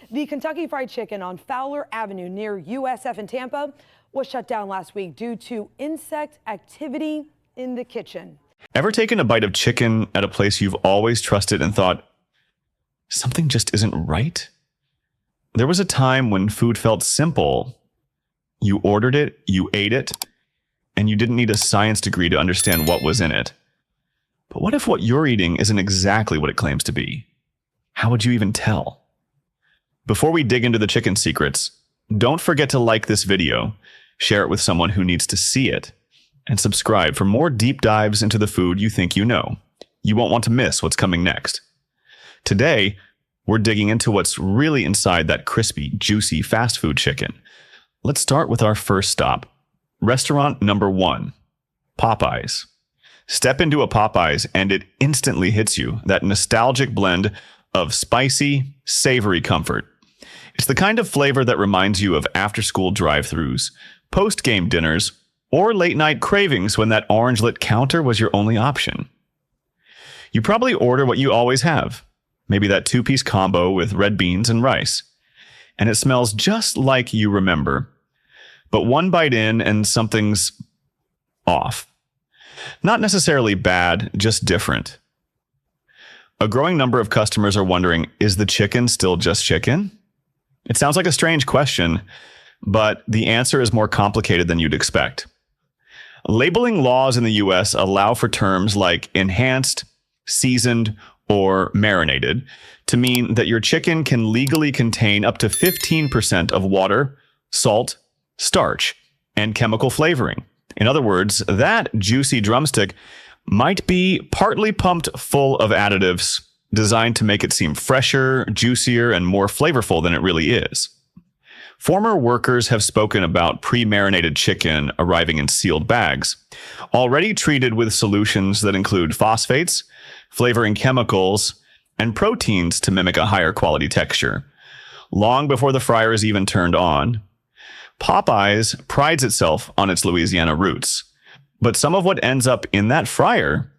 The Kentucky Fried Chicken on Fowler Avenue near USF in Tampa was shut down last week due to insect activity in the kitchen. Ever taken a bite of chicken at a place you've always trusted and thought, something just isn't right? There was a time when food felt simple. You ordered it, you ate it, and you didn't need a science degree to understand what was in it. But what if what you're eating isn't exactly what it claims to be? How would you even tell? Before we dig into the chicken secrets, don't forget to like this video, share it with someone who needs to see it, and subscribe for more deep dives into the food you think you know. You won't want to miss what's coming next. Today, we're digging into what's really inside that crispy, juicy fast food chicken. Let's start with our first stop. Restaurant number 1, Popeyes. Step into a Popeyes and it instantly hits you, that nostalgic blend of spicy, savory comfort. It's the kind of flavor that reminds you of after-school drive-thrus, post-game dinners, or late-night cravings when that orange-lit counter was your only option. You probably order what you always have, maybe that 2-piece combo with red beans and rice, and it smells just like you remember. But one bite in and something's off. Not necessarily bad, just different. A growing number of customers are wondering, is the chicken still just chicken? It sounds like a strange question, but the answer is more complicated than you'd expect. Labeling laws in the US allow for terms like enhanced, seasoned, or marinated to mean that your chicken can legally contain up to 15% of water, salt, starch, and chemical flavoring. In other words, that juicy drumstick might be partly pumped full of additives designed to make it seem fresher, juicier, and more flavorful than it really is. Former workers have spoken about pre-marinated chicken arriving in sealed bags, already treated with solutions that include phosphates, flavoring chemicals, and proteins to mimic a higher quality texture. Long before the fryer is even turned on, Popeyes prides itself on its Louisiana roots, but some of what ends up in that fryer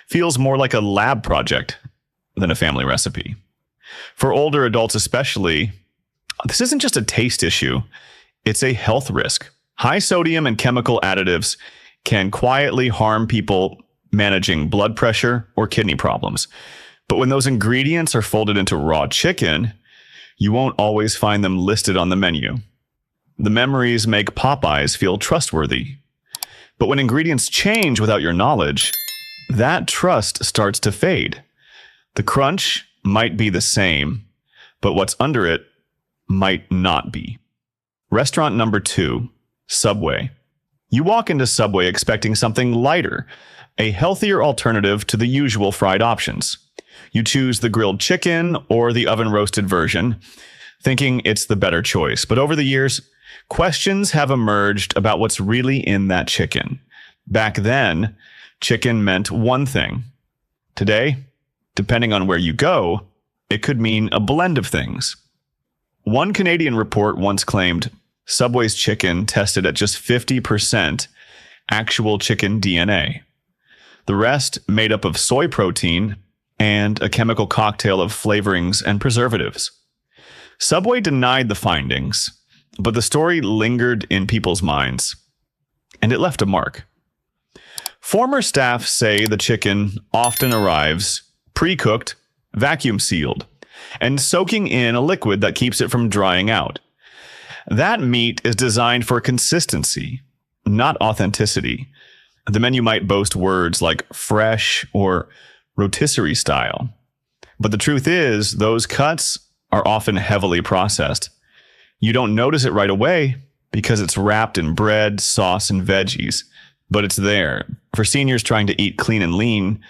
feels more like a lab project than a family recipe. For older adults especially, this isn't just a taste issue, it's a health risk. High sodium and chemical additives can quietly harm people managing blood pressure or kidney problems. But when those ingredients are folded into raw chicken, you won't always find them listed on the menu. The memories make Popeyes feel trustworthy. But when ingredients change without your knowledge, that trust starts to fade. The crunch might be the same, but what's under it might not be. Restaurant number 2, Subway. You walk into Subway expecting something lighter, a healthier alternative to the usual fried options. You choose the grilled chicken or the oven-roasted version, thinking it's the better choice. But over the years, questions have emerged about what's really in that chicken. Back then, chicken meant one thing. Today, depending on where you go, it could mean a blend of things. One Canadian report once claimed Subway's chicken tested at just 50% actual chicken DNA. The rest made up of soy protein and a chemical cocktail of flavorings and preservatives. Subway denied the findings, but the story lingered in people's minds, and it left a mark. Former staff say the chicken often arrives pre-cooked, vacuum sealed, and soaking in a liquid that keeps it from drying out. That meat is designed for consistency, not authenticity. The menu might boast words like fresh or rotisserie style. But the truth is, those cuts are often heavily processed. You don't notice it right away because it's wrapped in bread, sauce, and veggies, but it's there. For seniors trying to eat clean and lean,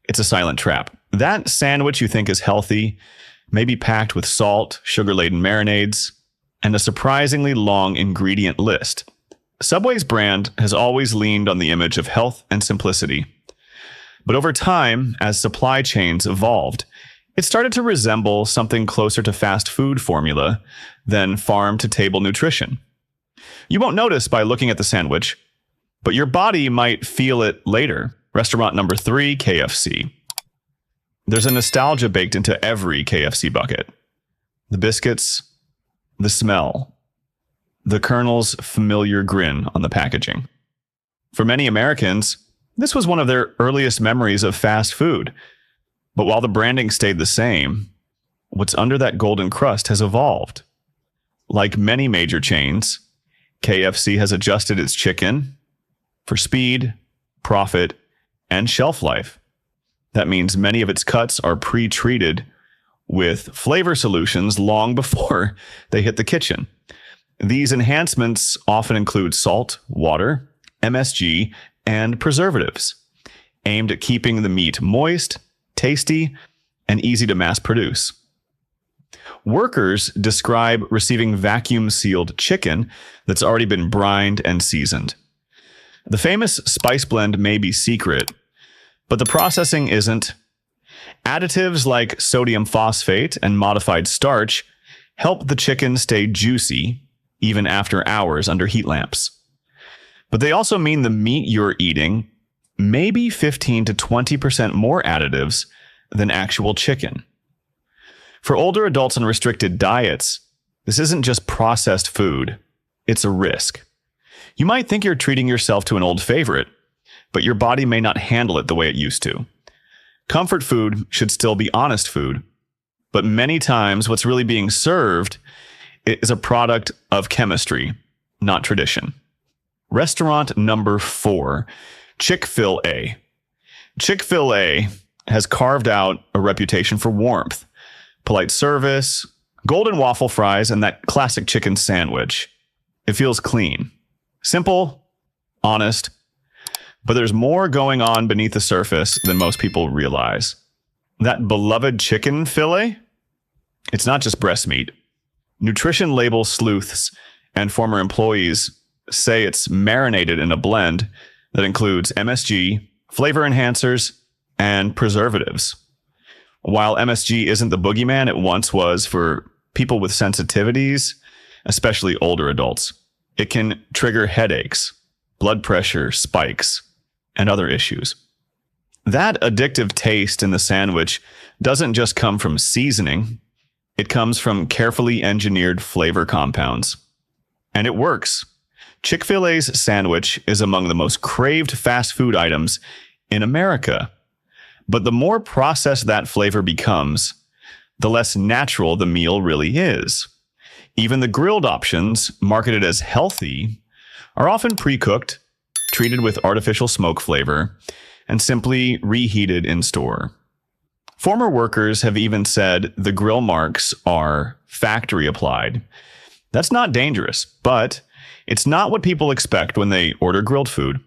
it's a silent trap. That sandwich you think is healthy may be packed with salt, sugar-laden marinades, and a surprisingly long ingredient list. Subway's brand has always leaned on the image of health and simplicity. But over time, as supply chains evolved, it started to resemble something closer to fast food formula than farm-to-table nutrition. You won't notice by looking at the sandwich, but your body might feel it later. Restaurant number 3, KFC. There's a nostalgia baked into every KFC bucket. The biscuits, the smell, the Colonel's familiar grin on the packaging. For many Americans, this was one of their earliest memories of fast food. But while the branding stayed the same, what's under that golden crust has evolved. Like many major chains, KFC has adjusted its chicken for speed, profit, and shelf life. That means many of its cuts are pre-treated with flavor solutions long before they hit the kitchen. These enhancements often include salt, water, MSG, and preservatives, aimed at keeping the meat moist, tasty, and easy to mass produce. Workers describe receiving vacuum-sealed chicken that's already been brined and seasoned. The famous spice blend may be secret, but the processing isn't. Additives like sodium phosphate and modified starch help the chicken stay juicy even after hours under heat lamps. But they also mean the meat you're eating may be 15 to 20% more additives than actual chicken. For older adults on restricted diets, this isn't just processed food, it's a risk. You might think you're treating yourself to an old favorite, but your body may not handle it the way it used to. Comfort food should still be honest food, but many times what's really being served is a product of chemistry, not tradition. Restaurant number 4, Chick-fil-A. Chick-fil-A has carved out a reputation for warmth, polite service, golden waffle fries, and that classic chicken sandwich. It feels clean, simple, honest, but there's more going on beneath the surface than most people realize. That beloved chicken fillet? It's not just breast meat. Nutrition label sleuths and former employees say it's marinated in a blend that includes MSG, flavor enhancers, and preservatives. While MSG isn't the boogeyman it once was for people with sensitivities, especially older adults, it can trigger headaches, blood pressure spikes, and other issues. That addictive taste in the sandwich doesn't just come from seasoning, it comes from carefully engineered flavor compounds. And it works. Chick-fil-A's sandwich is among the most craved fast food items in America. But the more processed that flavor becomes, the less natural the meal really is. Even the grilled options, marketed as healthy, are often pre-cooked, treated with artificial smoke flavor, and simply reheated in store. Former workers have even said the grill marks are factory applied. That's not dangerous, but it's not what people expect when they order grilled food.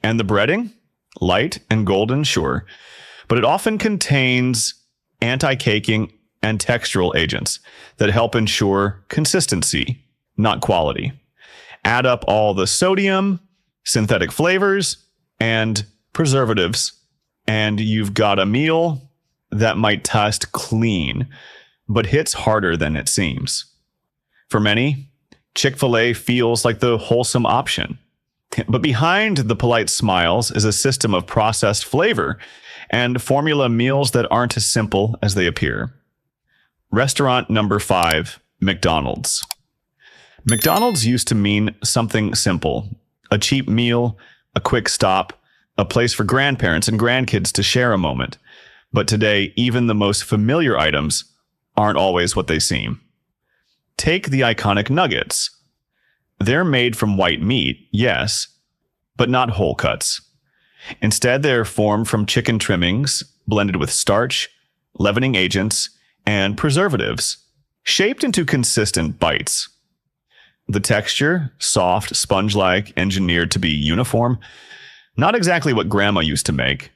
And the breading? Light and golden, sure, but it often contains anti-caking and textural agents that help ensure consistency, not quality. Add up all the sodium, synthetic flavors, and preservatives, and you've got a meal that might taste clean, but hits harder than it seems. For many, Chick-fil-A feels like the wholesome option. But behind the polite smiles is a system of processed flavor and formula meals that aren't as simple as they appear. Restaurant number 5, McDonald's. McDonald's used to mean something simple, a cheap meal, a quick stop, a place for grandparents and grandkids to share a moment. But today, even the most familiar items aren't always what they seem. Take the iconic nuggets. They're made from white meat, yes, but not whole cuts. Instead, they're formed from chicken trimmings, blended with starch, leavening agents, and preservatives, shaped into consistent bites. The texture, soft, sponge-like, engineered to be uniform, not exactly what Grandma used to make.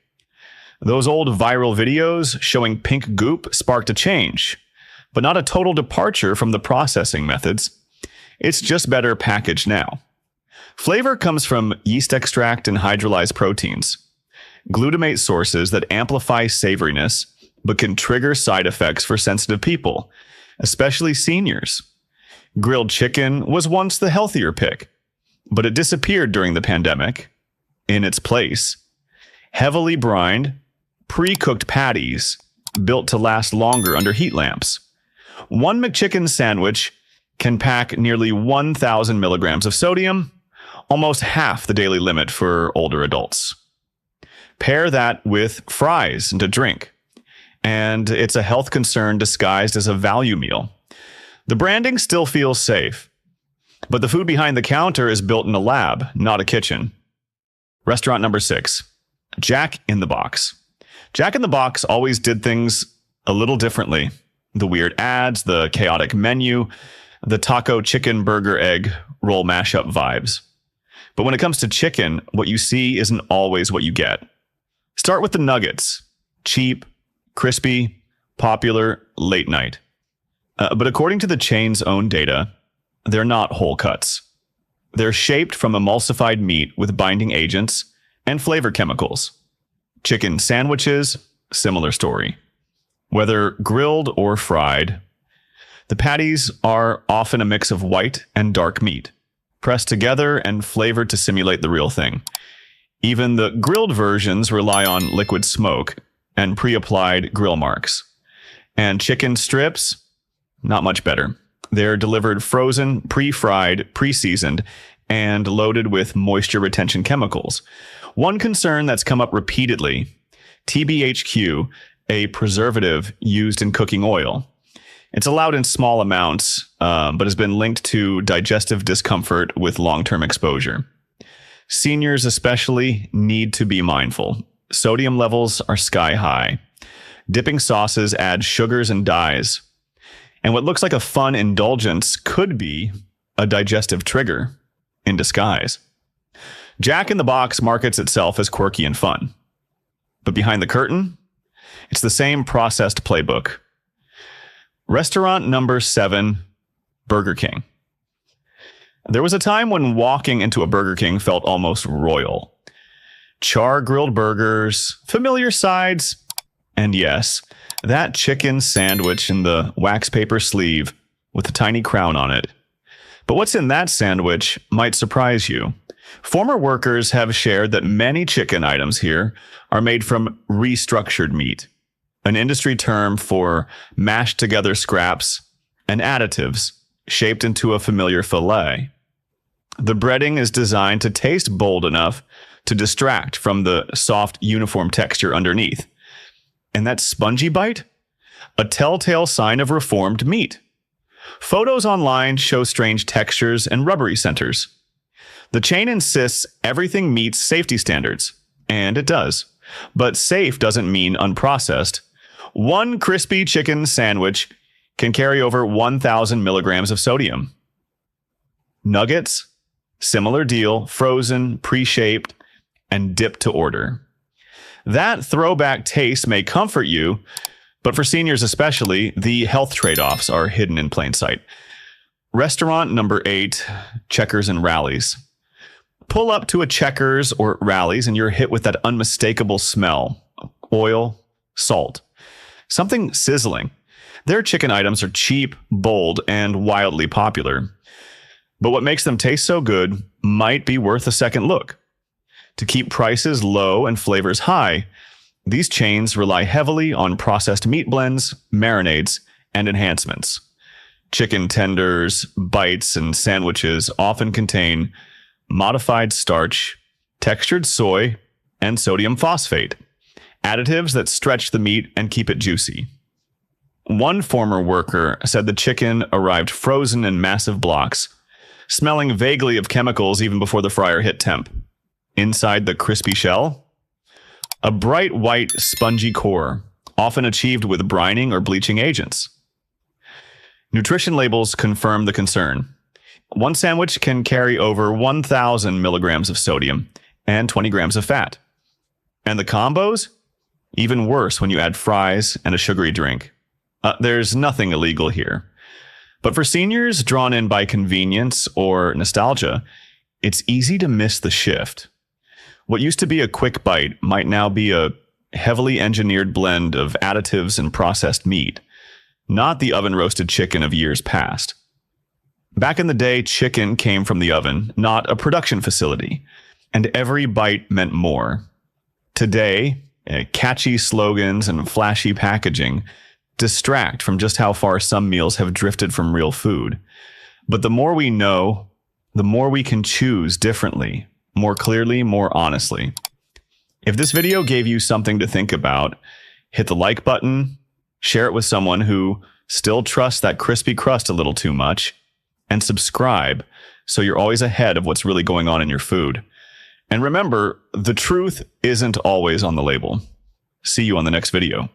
Those old viral videos showing pink goop sparked a change, but not a total departure from the processing methods. It's just better packaged now. Flavor comes from yeast extract and hydrolyzed proteins, glutamate sources that amplify savoriness but can trigger side effects for sensitive people, especially seniors. Grilled chicken was once the healthier pick, but it disappeared during the pandemic. In its place, heavily brined, pre-cooked patties built to last longer under heat lamps. One McChicken sandwich can pack nearly 1,000 milligrams of sodium, almost half the daily limit for older adults. Pair that with fries to drink, and it's a health concern disguised as a value meal. The branding still feels safe, but the food behind the counter is built in a lab, not a kitchen. Restaurant number 6, Jack in the Box. Jack in the Box always did things a little differently. The weird ads, the chaotic menu, the taco, chicken, burger, egg, roll mashup vibes. But when it comes to chicken, what you see isn't always what you get. Start with the nuggets. Cheap, crispy, popular, late night. But according to the chain's own data, they're not whole cuts. They're shaped from emulsified meat with binding agents and flavor chemicals. Chicken sandwiches, similar story. Whether grilled or fried, the patties are often a mix of white and dark meat, pressed together and flavored to simulate the real thing. Even the grilled versions rely on liquid smoke and pre-applied grill marks. And chicken strips, not much better. They're delivered frozen, pre-fried, pre-seasoned, and loaded with moisture retention chemicals. One concern that's come up repeatedly, TBHQ, a preservative used in cooking oil. It's allowed in small amounts, but has been linked to digestive discomfort with long-term exposure. Seniors especially need to be mindful. Sodium levels are sky high. Dipping sauces add sugars and dyes. And what looks like a fun indulgence could be a digestive trigger in disguise. Jack in the Box markets itself as quirky and fun. But behind the curtain, it's the same processed playbook. Restaurant number 7, Burger King. There was a time when walking into a Burger King felt almost royal. Char-grilled burgers, familiar sides, and yes, that chicken sandwich in the wax paper sleeve with a tiny crown on it. But what's in that sandwich might surprise you. Former workers have shared that many chicken items here are made from restructured meat, an industry term for mashed together scraps and additives shaped into a familiar fillet. The breading is designed to taste bold enough to distract from the soft, uniform texture underneath. And that spongy bite? A telltale sign of reformed meat. Photos online show strange textures and rubbery centers. The chain insists everything meets safety standards, and it does. But safe doesn't mean unprocessed. One crispy chicken sandwich can carry over 1,000 milligrams of sodium. Nuggets? Similar deal, frozen, pre-shaped, and dipped to order. That throwback taste may comfort you, but for seniors especially, the health trade-offs are hidden in plain sight. Restaurant number 8, Checkers and Rallies. Pull up to a Checkers or Rallies and you're hit with that unmistakable smell. Oil, salt. Something sizzling. Their chicken items are cheap, bold, and wildly popular. But what makes them taste so good might be worth a second look. To keep prices low and flavors high, these chains rely heavily on processed meat blends, marinades, and enhancements. Chicken tenders, bites, and sandwiches often contain modified starch, textured soy, and sodium phosphate, additives that stretch the meat and keep it juicy. One former worker said the chicken arrived frozen in massive blocks, smelling vaguely of chemicals even before the fryer hit temp. Inside the crispy shell, a bright white spongy core, often achieved with brining or bleaching agents. Nutrition labels confirm the concern. One sandwich can carry over 1,000 milligrams of sodium and 20 grams of fat. And the combos? Even worse when you add fries and a sugary drink. There's nothing illegal here. But for seniors drawn in by convenience or nostalgia, it's easy to miss the shift. What used to be a quick bite might now be a heavily engineered blend of additives and processed meat, not the oven-roasted chicken of years past. Back in the day, chicken came from the oven, not a production facility, and every bite meant more. Today, catchy slogans and flashy packaging distract from just how far some meals have drifted from real food. But the more we know, the more we can choose differently, more clearly, more honestly. If this video gave you something to think about, hit the like button, share it with someone who still trusts that crispy crust a little too much, and subscribe so you're always ahead of what's really going on in your food. And remember, the truth isn't always on the label. See you on the next video.